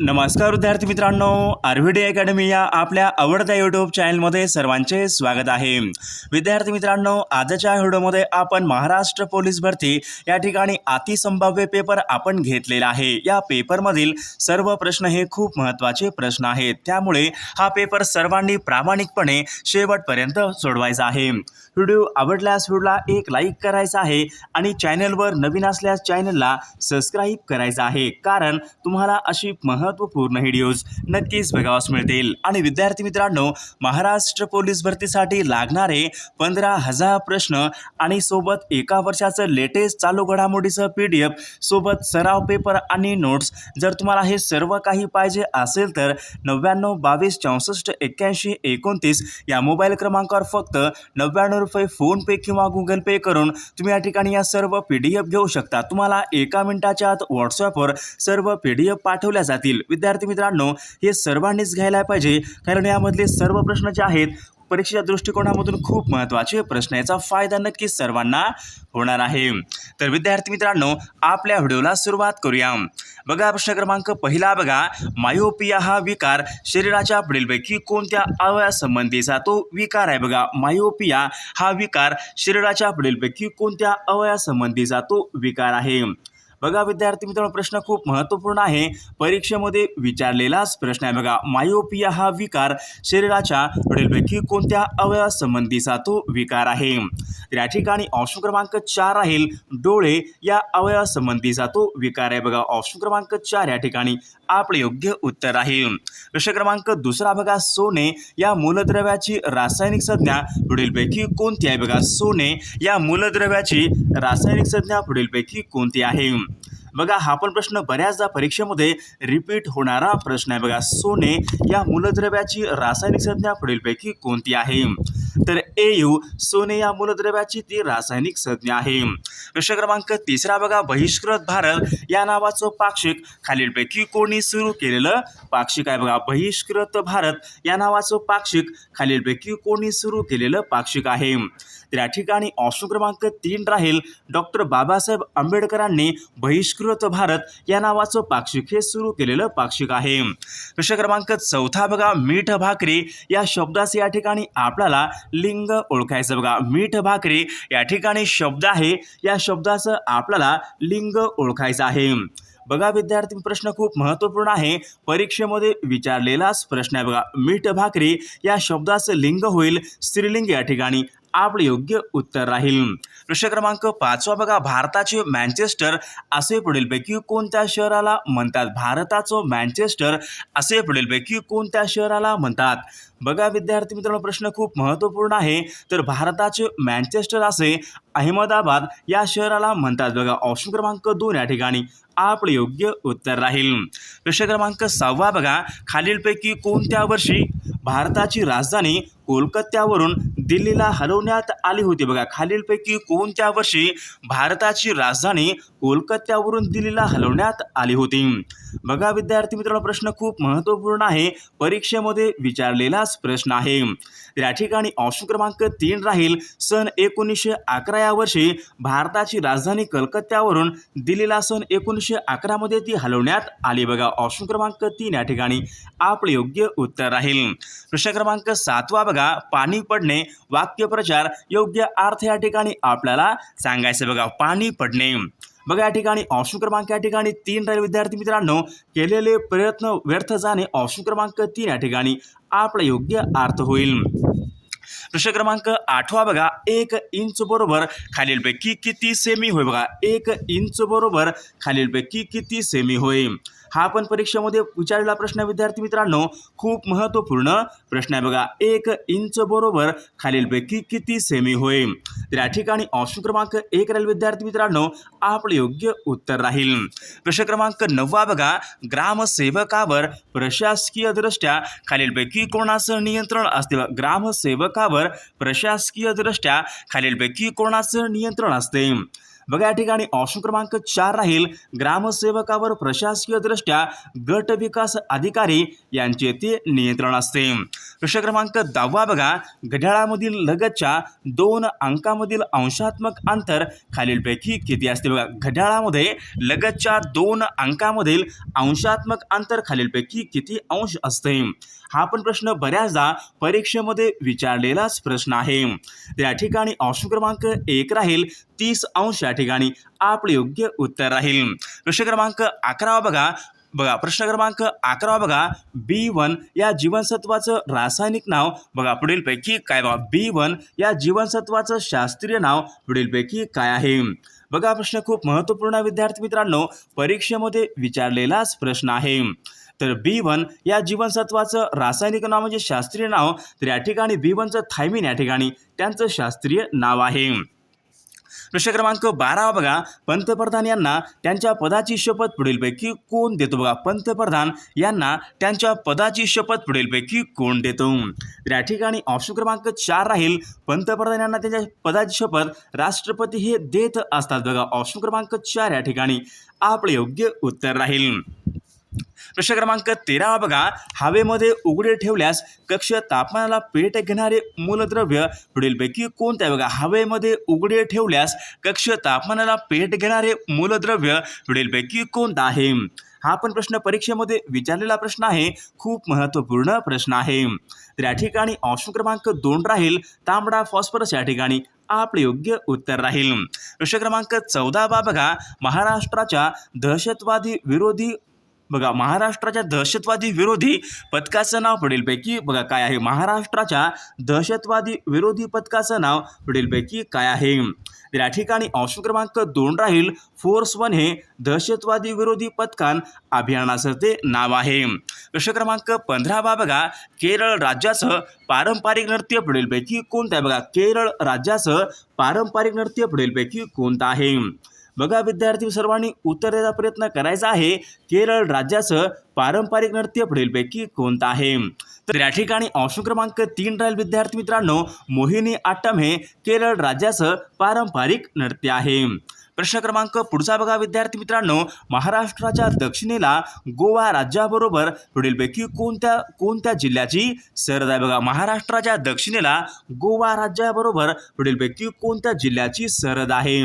नमस्कार विद्यार्थी मित्रांनो, आरव्हीडी अकॅडमी या आपल्या आवडत्या यूट्यूब चॅनलमध्ये सर्वांचे स्वागत आहे। विद्यार्थी मित्रांनो, आजच्या व्हिडिओमध्ये आपण महाराष्ट्र पोलीस भरती या ठिकाणी अतिसंभाव्य पेपर आपण घेतलेला आहे। या पेपरमधील सर्व प्रश्न हे खूप महत्त्वाचे प्रश्न आहेत, त्यामुळे हा पेपर सर्वांनी प्रामाणिकपणे शेवटपर्यंत सोडवायचा आहे। व्हिडिओ आवडल्यास व्हिडिओला एक लाईक करायचा आहे आणि चॅनलवर नवीन असल्यास चॅनलला सबस्क्राईब करायचं आहे, कारण तुम्हाला अशी महत्त्वपूर्ण व्हिडिओज नक्कीच बघावास मिळतील। आणि विद्यार्थी मित्रांनो, महाराष्ट्र पोलीस भरतीसाठी लागणारे 15,000 प्रश्न आणि सोबत एका वर्षाचं लेटेस्ट चालू घडामोडीचं PDF सोबत सराव पेपर आणि नोट्स, जर तुम्हाला हे सर्व काही पाहिजे असेल तर 99 22 64 81 29 या मोबाईल क्रमांकावर फक्त 99 रुपये फोनपे किंवा गुगल पे करून तुम्ही या ठिकाणी या सर्व PDF घेऊ शकता। तुम्हाला एका मिनिटाच्या आत व्हॉट्सअपवर सर्व PDF पाठवल्या जातील। विद्यार्थी मित्रांनो, हे सर्वांनीच घ्यायला पाहिजे, कारण यामधले सर्व प्रश्न जे आहेत परीक्षेच्या दृष्टिकोनामधून खूप महत्त्वाचे प्रश्न, याचा फायदा नक्कीच सर्वांना होणार आहे। तर विद्यार्थी मित्रांनो, आपल्या व्हिडिओला सुरुवात करूया। बघा, प्रश्न क्रमांक पहिला बघा, मायोपिया हा विकार शरीराच्या पुढीलपैकी कोणत्या अवयवासंबंधीचा तो विकार आहे? बघा, मायोपिया हा विकार शरीराच्या पुढीलपैकी कोणत्या अवयवासंबंधीचा तो विकार आहे? बघा विद्यार्थी मित्रांनो, प्रश्न खूप महत्त्वपूर्ण आहे, परीक्षेमध्ये विचारलेलाच प्रश्न आहे। बघा, मायोपिया हा विकार शरीराच्या पुढीलपैकी कोणत्या अवयवासंबंधीचा तो विकार आहे? तर या ठिकाणी ऑप्शन क्रमांक 4 राहील, डोळे या अवयवासंबंधीचा तो विकार आहे। बघा, ऑप्शन क्रमांक 4 या ठिकाणी आपले योग्य उत्तर राहील। प्रश्न क्रमांक दुसरा बघा, सोने या मूलद्रव्याची रासायनिक संज्ञा पुढीलपैकी कोणती आहे? बघा, सोने या मूलद्रव्याची रासायनिक संज्ञा पुढीलपैकी कोणती आहे? बघा, हा पण प्रश्न बऱ्याचदा परीक्षेमध्ये रिपीट होणारा प्रश्न आहे। बघा, सोने या मूलद्रव्याची रासायनिक संज्ञा पुढीलपैकी कोणती आहे? तर AU सोने या मूलद्रव्याची ती रासायनिक संज्ञा आहे। प्रश्न क्रमांक तिसरा बघा, बहिष्कृत भारत या नावाचं पाक्षिक खालीलपैकी कोणी सुरू केलेलं पाक्षिक आहे? बघा, बहिष्कृत भारत या नावाचं पाक्षिक खालीलपैकी कोणी सुरू केलेलं पाक्षिक आहे? तर या ठिकाणी ऑप्शन क्रमांक 3 राहील, डॉक्टर बाबासाहेब आंबेडकरांनी बहिष्कृत भारत या नावाचं पाक्षिक हे सुरू केलेलं पाक्षिक आहे। प्रश्न क्रमांक चौथा बघा, मीठ भाकरी या शब्दाचे या ठिकाणी आपल्याला लिंग ओळखायचं। बघा, मीठ भाकरी या ठिकाणी शब्द आहे, या शब्दाचं आपल्याला लिंग ओळखायचं आहे। बघा विद्यार्थी, प्रश्न खूप महत्त्वपूर्ण आहे, परीक्षेमध्ये विचारलेलाच प्रश्न आहे। बघा, मीठ भाकरी या शब्दाचं लिंग होईल स्त्रीलिंग, या ठिकाणी आपले योग्य उत्तर राहील। प्रश्न क्रमांक 5 बघा, भारताचे मँचेस्टर असे पुढीलपैकी कोणत्या शहराला म्हणतात? भारताचं मँचेस्टर असे पुढीलपैकी कोणत्या शहराला म्हणतात? बघा विद्यार्थी मित्रांनो, प्रश्न खूप महत्त्वपूर्ण आहे, तर भारताचे मँचेस्टर असे अहमदाबाद या शहराला म्हणतात। बघा, ऑप्शन क्रमांक 2 या ठिकाणी आपले योग्य उत्तर राहील। प्रश्न क्रमांक 6 बघा, खालीलपैकी कोणत्या वर्षी भारताची राजधानी कोलकात्यावरून दिल्लीला हलवण्यात आली होती? बघा, खालीलपैकी कोणत्या वर्षी भारताची राजधानी कोलकात्यावरून दिल्लीला हलवण्यात आली होती? बघा विद्यार्थी मित्रांनो, प्रश्न खूप महत्त्वपूर्ण आहे, परीक्षेमध्ये विचारलेलाच प्रश्न आहे। तर या ठिकाणी ऑप्शन क्रमांक 3 राहील, सन 1911 या वर्षी भारताची राजधानी कलकत्त्यावरून दिल्लीला सन 1911 मध्ये ती हलवण्यात आली। बघा, ऑप्शन क्रमांक 3 या ठिकाणी आपले योग्य उत्तर राहील। प्रश्न क्रमांक 7 बघा, पाणी पडणे वाक्यप्रचार योग्य अर्थ या ठिकाणी आपल्याला सांगायचं। बघा, पाणी पडणे, बघा या ठिकाणी ऑप्शन क्रमांक या ठिकाणी 3 राहील। विद्यार्थी मित्रांनो, केलेले प्रयत्न व्यर्थ जाणे, ऑप्शन क्रमांक 3 या ठिकाणी आपला योग्य अर्थ होईल। प्रश्न क्रमांक 8 बघा, 1 इंच बरोबर खालीलपैकी किती सेमी होय? बघा, 1 इंच बरोबर खालीलपैकी किती सेमी होय? हा पण परीक्षेमध्ये विचारलेला प्रश्न विद्यार्थी मित्रांनो, खूप महत्त्वपूर्ण प्रश्न आहे। बघा, 1 इंच बरोबर खालीलपैकी किती सेमी होय? तर या ठिकाणी ऑप्शन क्रमांक 1 राहील विद्यार्थी मित्रांनो, आपले योग्य उत्तर राहील। प्रश्न क्रमांक 9 बघा, ग्रामसेवकावर प्रशासकीय दृष्ट्या खालीलपैकी कोणाचं नियंत्रण असते? ग्रामसेवकावर प्रशासकीय दृष्ट्या खालीलपैकी कोणाचं नियंत्रण असते? बघा या ठिकाणी ऑप्शन क्रमांक 4 राहील ग्रामसेवकावर प्रशासकीय दृष्ट्या गट विकास अधिकारी यांचे ते नियंत्रण असते. प्रश्न क्रमांक 10 बघा घड्याळामधील लगतच्या 2 अंकामधील अंशात्मक अंतर खालीलपैकी किती असते. बघा घड्याळामध्ये लगतच्या 2 अंकामधील अंशात्मक अंतर खालीलपैकी किती अंश असते. हा पण प्रश्न बऱ्याचदा परीक्षेमध्ये विचारलेलाच प्रश्न आहे. या ठिकाणी ऑप्शन क्रमांक 1 राहील 30 अंश या ठिकाणी आपले योग्य उत्तर राहील. प्रश्न क्रमांक 11 बघा प्रश्न क्रमांक 11 बघा B1 या जीवनसत्वाचं रासायनिक नाव बघा पुढीलपैकी काय. बघा B1 या जीवनसत्वाचं शास्त्रीय नाव पुढीलपैकी काय आहे. बघा प्रश्न खूप महत्त्वपूर्ण विद्यार्थी मित्रांनो परीक्षेमध्ये विचारलेलाच प्रश्न आहे. तर B1 या जीवनसत्वाचं रासायनिक नाव म्हणजे शास्त्रीय नाव तर या ठिकाणी B1चं थायमिन या ठिकाणी त्यांचं शास्त्रीय नाव आहे. प्रश्न क्रमांक 12 बघा पंतप्रधान यांना त्यांच्या पदाची शपथ पुढीलपैकी कोण देतो. बघा पंतप्रधान यांना त्यांच्या पदाची शपथ पुढीलपैकी कोण देतो. या ठिकाणी ऑप्शन क्रमांक 4 राहील पंतप्रधान यांना त्यांच्या पदाची शपथ राष्ट्रपती हे देत असतात. बघा ऑप्शन क्रमांक 4 या ठिकाणी आपले योग्य उत्तर राहील. प्रश्न क्रमांक 13 बघा हवेमध्ये उघडे ठेवल्यास कक्ष तापमानाला पेट घेणारे मूलद्रव्य पुढीलपैकी कोणते आहे. बघा हवेमध्ये उघडे ठेवल्यास कक्ष तापमानाला पेट घेणारे मूलद्रव्य पुढीलपैकी कोणता आहे. हा पण प्रश्न परीक्षेमध्ये विचारलेला प्रश्न आहे. खूप महत्त्वपूर्ण प्रश्न आहे. तर या ठिकाणी ऑप्शन क्रमांक 2 राहील तांबडा फॉस्फरस या ठिकाणी आपले योग्य उत्तर राहील. प्रश्न क्रमांक 14 बघा महाराष्ट्राच्या दहशतवादी विरोधी पथकाचं नाव पुढीलपैकी बघा काय आहे. महाराष्ट्राच्या दहशतवादी विरोधी पथकाचं नाव पुढीलपैकी काय आहे. तर या ठिकाणी ऑप्शन क्रमांक 2 राहील फोर्स 1 हे दहशतवादी विरोधी पथकान अभियानाचं ते नाव आहे. प्रश्न क्रमांक 15 बघा केरळ राज्याचं पारंपरिक नृत्य पुढीलपैकी कोणतं आहे. बघा केरळ राज्याचं पारंपरिक नृत्य पुढीलपैकी कोणतं आहे. बघा विद्यार्थी सर्वांनी उत्तर द्यायचा प्रयत्न करायचा आहे. केरळ राज्याचं पारंपरिक नृत्य पुढीलपैकी कोणतं आहे. तर या ठिकाणी ऑप्शन क्रमांक 3 राहील विद्यार्थी मित्रांनो मोहिनी आट्टम हे केरळ राज्याचं पारंपरिक नृत्य आहे. प्रश्न क्रमांक पुढचा बघा विद्यार्थी मित्रांनो महाराष्ट्राच्या दक्षिणेला गोवा राज्याबरोबर पुढीलपैकी कोणत्या जिल्ह्याची सरहद आहे. बघा महाराष्ट्राच्या दक्षिणेला गोवा राज्याबरोबर पुढीलपैकी कोणत्या जिल्ह्याची सरहद आहे.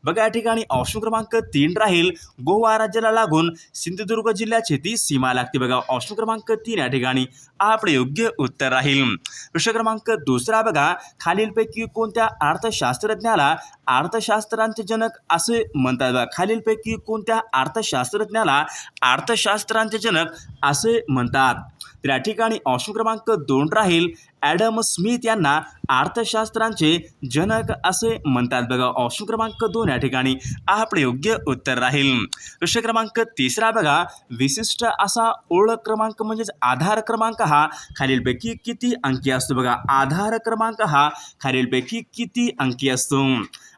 बघा या ठिकाणी ऑप्शन क्रमांक 3 राहील गोवा राज्याला लागून सिंधुदुर्ग जिल्ह्याची ती सीमा लागते. बघा ऑप्शन क्रमांक 3 या ठिकाणी आपले योग्य उत्तर राहील. प्रश्न क्रमांक 2 बघा खालीलपैकी कोणत्या अर्थशास्त्रज्ञाला अर्थशास्त्रांचे जनक असे म्हणतात. बघा खालीलपैकी कोणत्या अर्थशास्त्रज्ञाला अर्थशास्त्रांचे जनक असे म्हणतात. तर या ठिकाणी ऑप्शन क्रमांक 2 राहील ॲडम स्मिथ यांना अर्थशास्त्रांचे जनक असे म्हणतात. बघा ऑप्शन क्रमांक 2 या ठिकाणी आपले योग्य उत्तर राहील. प्रश्न क्रमांक 3 बघा विशिष्ट असा ओळख क्रमांक म्हणजेच आधार क्रमांक हा खालीलपैकी किती अंकी असतो. बघा आधार क्रमांक हा खालीलपैकी किती अंकी असतो.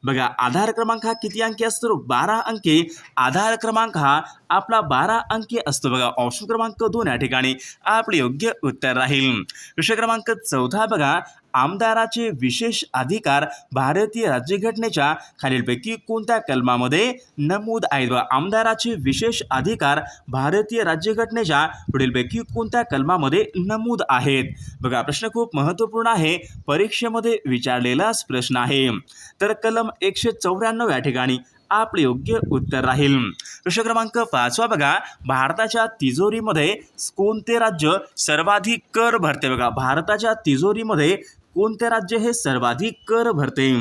बघा आधार क्रमांक हा किती अंकी असतो. 12 अंकी आधार क्रमांक हा आपला 12 अंकी असतो. बघा ऑप्शन क्रमांक 2 या ठिकाणी आपले योग्य उत्तर राहील. प्रश्न क्रमांक 14 बघा आमदाराचे विशेष अधिकार भारतीय राज्यघटनेच्या खालीलपैकी कोणत्या कलमामध्ये नमूद आहेत. बघा आमदाराचे विशेष अधिकार भारतीय राज्यघटनेच्या पुढीलपैकी कोणत्या कलमामध्ये नमूद आहेत. बघा प्रश्न खूप महत्त्वपूर्ण आहे. परीक्षेमध्ये विचारलेलाच प्रश्न आहे. तर कलम 194 या ठिकाणी आपले योग्य उत्तर राहील. प्रश्न क्रमांक 5 बघा भारताच्या तिजोरीमध्ये कोणते राज्य सर्वाधिक कर भरते. बघा भारताच्या तिजोरीमध्ये कोणते राज्य हे सर्वाधिक कर भरते.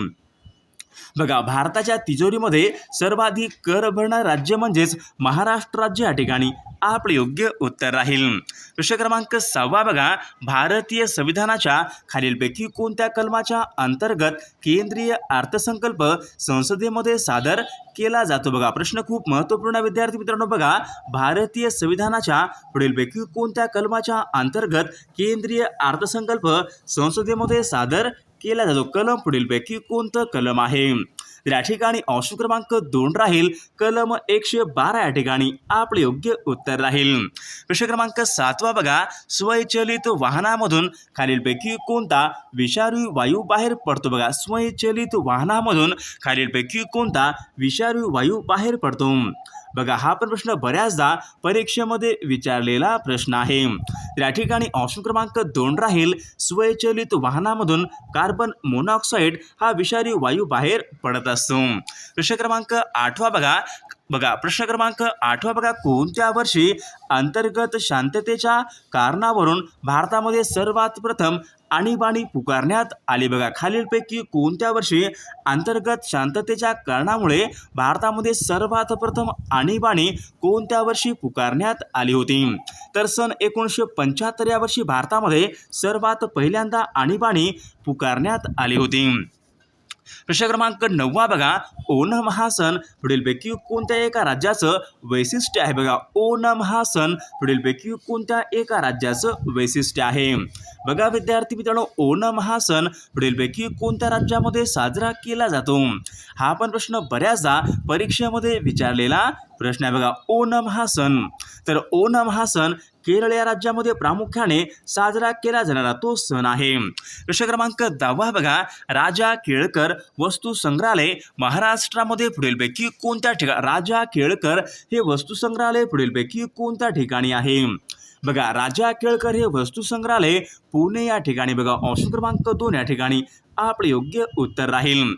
बघा भारताच्या तिजोरीमध्ये सर्वाधिक कर भरणारे राज्य म्हणजेच महाराष्ट्र राज्य या ठिकाणी आपले योग्य उत्तर राहील. प्रश्न क्रमांक 6 बघा भारतीय संविधानाच्या खालीलपैकी कोणत्या कलमाच्या अंतर्गत केंद्रीय अर्थसंकल्प संसदेमध्ये सादर केला जातो. बघा प्रश्न खूप महत्त्वपूर्ण विद्यार्थी मित्रांनो. बघा भारतीय संविधानाच्या पुढीलपैकी कोणत्या कलमाच्या अंतर्गत केंद्रीय अर्थसंकल्प संसदेमध्ये सादर केला जातो कलम पुढीलपैकी कोणतं कलम आहे? तर या ठिकाणी ऑप्शन क्रमांक 2 राहील कलम 112 या ठिकाणी आपले योग्य उत्तर राहील। प्रश्न क्रमांक 7 बघा, स्वयंचलित वाहनामधून खालीलपैकी कोणता विषारी वायू बाहेर पडतो? बघा, स्वयंचलित वाहनामधून खालीलपैकी कोणता विषारी वायू बाहेर पडतो? बघा, हा पण प्रश्न बऱ्याचदा परीक्षेमध्ये विचारलेला प्रश्न आहे। तर या ठिकाणी ऑप्शन क्रमांक 2 राहील स्वयंचलित वाहनामधून कार्बन मोनॉक्साईड हा विषारी वायू बाहेर पडत असतो। प्रश्न क्रमांक 8 प्रश्न क्रमांक 8 बघा, कोणत्या वर्षी अंतर्गत शांततेच्या कारणावरून भारतामध्ये सर्वात प्रथम आणीबाणी पुकारण्यात आली? बघा, खालीलपैकी कोणत्या वर्षी अंतर्गत शांततेच्या कारणामुळे भारतामध्ये सर्वात प्रथम आणीबाणी कोणत्या वर्षी पुकारण्यात आली होती? तर सन 1975 या वर्षी भारतामध्ये सर्वात पहिल्यांदा आणीबाणी पुकारण्यात आली होती। प्रश्न क्रमांक 9 बघा, ओणम हा सण पुढीलपैकी कोणत्या एका राज्याचं वैशिष्ट्य आहे? बघा, ओणम हा सण पुढीलपैकी कोणत्या एका राज्याचं वैशिष्ट्य आहे? बघा विद्यार्थी मित्रांनो, ओणम हा सण पुढीलपैकी कोणत्या राज्यामध्ये साजरा केला जातो? हा पण प्रश्न बऱ्याचदा परीक्षेमध्ये विचारलेला प्रश्न आहे। बघा, ओणम हा सण, तर ओणम हा सण केरळ या राज्यामध्ये प्रामुख्याने साजरा केला जाणारा तो सण आहे। प्रश्न क्रमांक 10 बघा, राजा केळकर वस्तू संग्रहालय महाराष्ट्रामध्ये पुढीलपैकी कोणत्या ठिकाणी? राजा केळकर हे वस्तू संग्रहालय पुढीलपैकी कोणत्या ठिकाणी आहे? बघा, राजा केळकर हे वस्तू संग्रहालय पुणे या ठिकाणी, बघा ऑप्शन क्रमांक 2 या ठिकाणी आपले योग्य उत्तर राहील।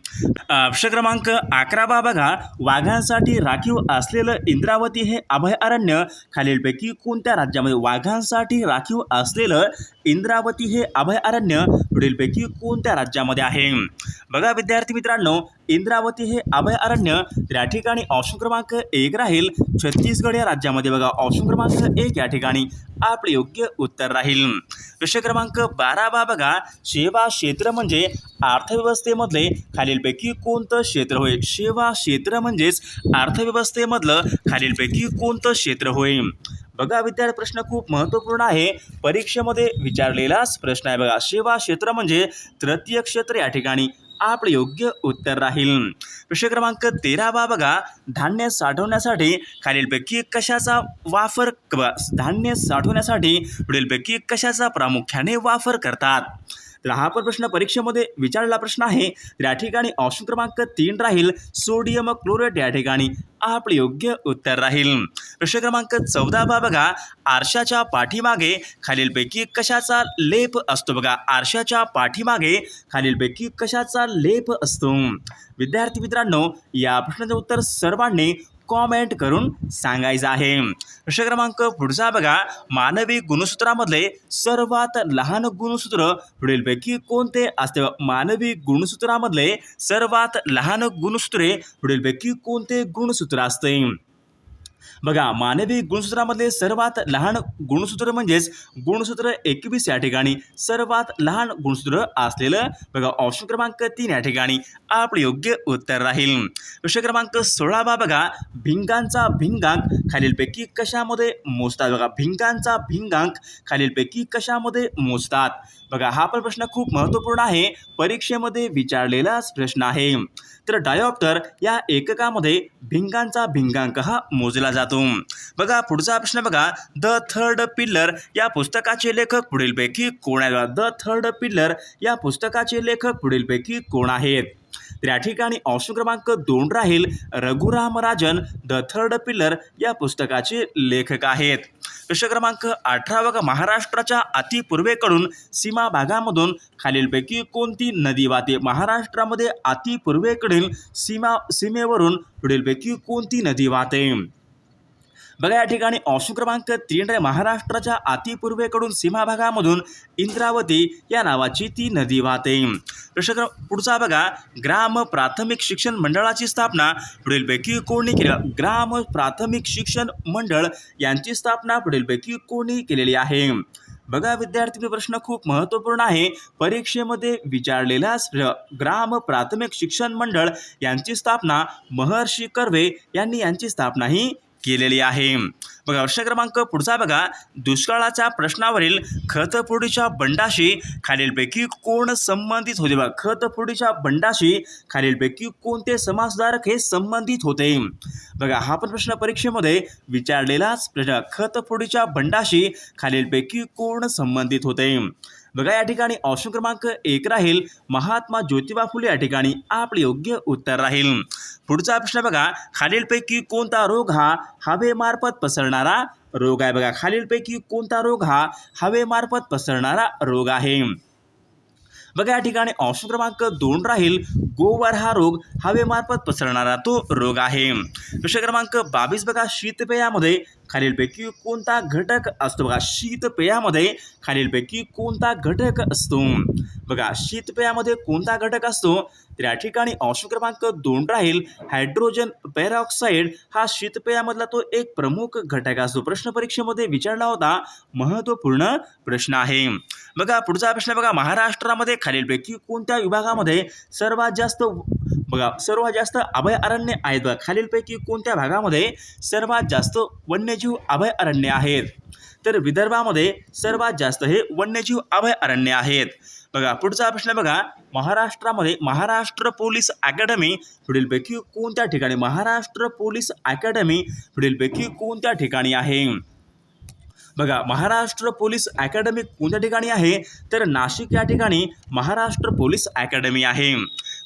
प्रश्न क्रमांक 11 बघा, वाघांसाठी राखीव असलेलं इंद्रावती हे अभयारण्य खालीलपैकी कोणत्या राज्यामध्ये? वाघांसाठी राखीव असलेलं इंद्रावती हे अभयारण्य पुढीलपैकी कोणत्या राज्यामध्ये आहे? बघा विद्यार्थी मित्रांनो, इंद्रावती हे अभयारण्य या ठिकाणी ऑप्शन क्रमांक 1 राहील छत्तीसगड या राज्यामध्ये, बघा ऑप्शन क्रमांक 1 या ठिकाणी आपले योग्य उत्तर राहील। प्रश्न क्रमांक 12 बघा, सेवा क्षेत्र म्हणजे अर्थव्यवस्थेमधले खालीलपैकी कोणतं क्षेत्र होय? सेवा क्षेत्र म्हणजेच अर्थव्यवस्थेमधलं खालीलपैकी कोणतं क्षेत्र होय? बघा विद्यार्थी, प्रश्न खूप महत्त्वपूर्ण आहे, परीक्षेमध्ये विचारलेलाच प्रश्न आहे। बघा, सेवा क्षेत्र म्हणजे तृतीय क्षेत्र या ठिकाणी आपले योग्य उत्तर राहील। प्रश्न क्रमांक 13 बघा, धान्य साठवण्यासाठी खालीलपैकी कशाचा वापर धान्य साठवण्यासाठी पुढीलपैकी कशाचा प्रामुख्याने वापर करतात? तर हा पण प्रश्न परीक्षेमध्ये विचारलेला प्रश्न आहे। तर या ठिकाणी ऑप्शन क्रमांक 3 राहील सोडियम क्लोराईड या ठिकाणी आपले योग्य उत्तर राहील। प्रश्न क्रमांक 14 बघा, आरशाच्या पाठीमागे खालीलपैकी कशाचा लेप असतो? बघा, आरशाच्या पाठीमागे खालीलपैकी कशाचा लेप असतो? विद्यार्थी मित्रांनो, या प्रश्नाचं उत्तर सर्वांनी कॉमेंट करून सांगायचं आहे। प्रश्न क्रमांक पुढचा बघा, मानवी गुणसूत्रामधले सर्वात लहान गुणसूत्र पुढीलपैकी कोणते असते? मानवी गुणसूत्रामधले सर्वात लहान गुणसूत्रे पुढीलपैकी कोणते गुणसूत्र असते? बघा, मानवी गुणसूत्रामधले सर्वात लहान गुणसूत्र म्हणजेच गुणसूत्र 21 या ठिकाणी सर्वात लहान गुणसूत्र असलेलं, बघा ऑप्शन क्रमांक 3 या ठिकाणी आपले योग्य उत्तर राहील। प्रश्न क्रमांक 16 बघा, भिंगांचा भिंगांक खालीलपैकी कशामध्ये मोजतात? बघा, भिंगांचा भिंगांक खालीलपैकी कशामध्ये मोजतात? बघा, हा पण प्रश्न खूप महत्त्वपूर्ण आहे, परीक्षेमध्ये विचारलेलाच प्रश्न आहे। तर डायोप्टर या एककामध्ये भिंगांचा भिंगांक हा मोजला जातो। बघा पुढचा प्रश्न बघा, द थर्ड पिल्लर या पुस्तकाचे लेखक पुढीलपैकी कोण आहेत? द थर्ड पिल्लर या पुस्तकाचे लेखक पुढीलपैकी कोण आहेत? तर या ठिकाणी ऑप्शन क्रमांक 2 राहील Raghuram Rajan the third pillar या पुस्तकाचे लेखक आहेत। प्रश्न क्रमांक 18 बघा, महाराष्ट्राच्या अतिपूर्वेकडून सीमा भागामधून खालीलपैकी कोणती नदी वाहते? महाराष्ट्रामध्ये अतिपूर्वेकडील सीमेवरून पुढीलपैकी कोणती नदी वाहते? बघा, या ठिकाणी ऑप्शन क्रमांक 3 महाराष्ट्राच्या अतिपूर्वेकडून सीमा भागामधून इंद्रावती या नावाची ती नदी वाहते। प्रश्न पुढचा बघा, ग्राम प्राथमिक शिक्षण मंडळाची स्थापना पुढीलपैकी कोणी केली? ग्राम प्राथमिक शिक्षण मंडळ यांची स्थापना पुढीलपैकी कोणी केलेली आहे? बघा विद्यार्थी, प्रश्न खूप महत्त्वपूर्ण आहे, परीक्षेमध्ये विचारलेलाच ग्राम प्राथमिक शिक्षण मंडळ यांची स्थापना महर्षी कर्वे यांनी यांची स्थापना ही केलेली आहे। बघा प्रश्न क्रमांक पुढचा बघा, दुष्काळाच्या प्रश्नावरील खतफोडीच्या बंडाशी खालीलपैकी कोण संबंधित होते? बघा खतफोडीच्या बंडाशी खालीलपैकी कोणते समाजसुधारक हे संबंधित होते? बघा हा पण प्रश्न परीक्षेमध्ये विचारलेलाच प्रश्न. खतफोडीच्या बंडाशी खालीलपैकी कोण संबंधित होते? बघा या ठिकाणी ऑप्शन क्रमांक 1 राहील महात्मा ज्योतिबा फुले, या ठिकाणी आपले योग्य उत्तर राहील. पुढचा प्रश्न बघा, खालीलपैकी कोणता रोग हा हवेमार्फत पसरणारा रोग आहे? बघा खालीलपैकी कोणता रोग हा हवेमार्फत पसरणारा रोग आहे? बघा या ठिकाणी ऑप्शन क्रमांक 2 राहील गोवर हा रोग हवेमार्फत पसरणारा तो रोग आहे. प्रश्न क्रमांक 22 बघा, शीतपेयामध्ये खालीलपैकी कोणता घटक असतो? बघा शीतपेयामध्ये खालीलपैकी कोणता घटक असतो? बघा शीतपेयामध्ये कोणता घटक असतो? तर या ठिकाणी ऑप्शन क्रमांक 2 राहील हायड्रोजन पेरॉक्साईड हा शीतपेयामधला तो एक प्रमुख घटक असतो. प्रश्न परीक्षेमध्ये विचारला होता, महत्त्वपूर्ण प्रश्न आहे. बघा पुढचा प्रश्न बघा, महाराष्ट्रामध्ये खालीलपैकी कोणत्या विभागामध्ये सर्वात जास्त अभयारण्य आहेत? बघा खालीलपैकी कोणत्या भागामध्ये सर्वात जास्त वन्यजीव अभयारण्य आहेत? तर विदर्भामध्ये सर्वात जास्त हे वन्यजीव अभयारण्य आहेत. बघा पुढचा प्रश्न बघा, महाराष्ट्रामध्ये महाराष्ट्र पोलीस अकॅडमी पुढीलपैकी कोणत्या ठिकाणी? महाराष्ट्र पोलीस अकॅडमी पुढीलपैकी कोणत्या ठिकाणी आहे? बघा महाराष्ट्र पोलीस अकॅडमी कोणत्या ठिकाणी आहे? तर नाशिक या ठिकाणी महाराष्ट्र पोलीस अकॅडमी आहे.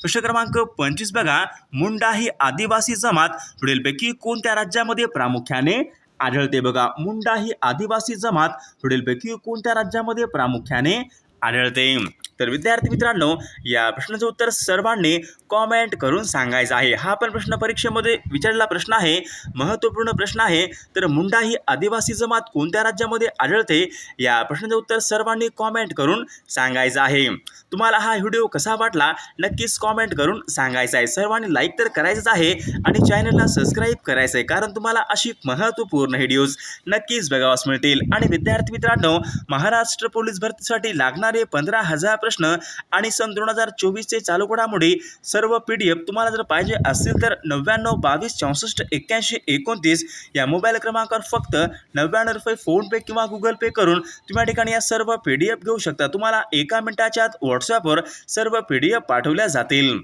प्रश्न क्रमांक 25 बघा, मुंडा ही आदिवासी जमात पुढीलपैकी कोणत्या राज्यामध्ये प्रामुख्याने आढळते? बघा मुंडा ही आदिवासी जमात पुढीलपैकी कोणत्या राज्यामध्ये प्रामुख्याने आढळते? तर विद्यार्थी मित्रांनो, या प्रश्नाचं उत्तर सर्वांनी कॉमेंट करून सांगायचं आहे. हा पण प्रश्न परीक्षेमध्ये विचारलेला प्रश्न आहे, महत्त्वपूर्ण प्रश्न आहे. तर मुंडा ही आदिवासी जमात कोणत्या राज्यामध्ये आढळते? या प्रश्नाचं उत्तर सर्वांनी कॉमेंट करून सांगायचं आहे. तुम्हाला हा व्हिडिओ कसा वाटला नक्कीच कॉमेंट करून सांगायचं आहे. सर्वांनी लाईक तर करायचंच आहे आणि चॅनलला सबस्क्राईब करायचं आहे, कारण तुम्हाला अशी महत्त्वपूर्ण व्हिडिओज नक्कीच बघावास मिळतील. आणि विद्यार्थी मित्रांनो, महाराष्ट्र पोलीस भरतीसाठी लागणारे 15,000 प्रश्न आणि सन 2024चे चालू घडामोडी सर्व PDF तुम्हाला जर पाहिजे असतील तर 99 22 64 81 29 या मोबाईल क्रमांकावर फक्त 99 रुपये फोनपे किंवा गुगल पे करून तुम्ही या ठिकाणी या सर्व PDF घेऊ शकता. तुम्हाला 1 मिनिटाच्या आत व्हॉट्सॲपवर सर्व PDF पाठवल्या जातील.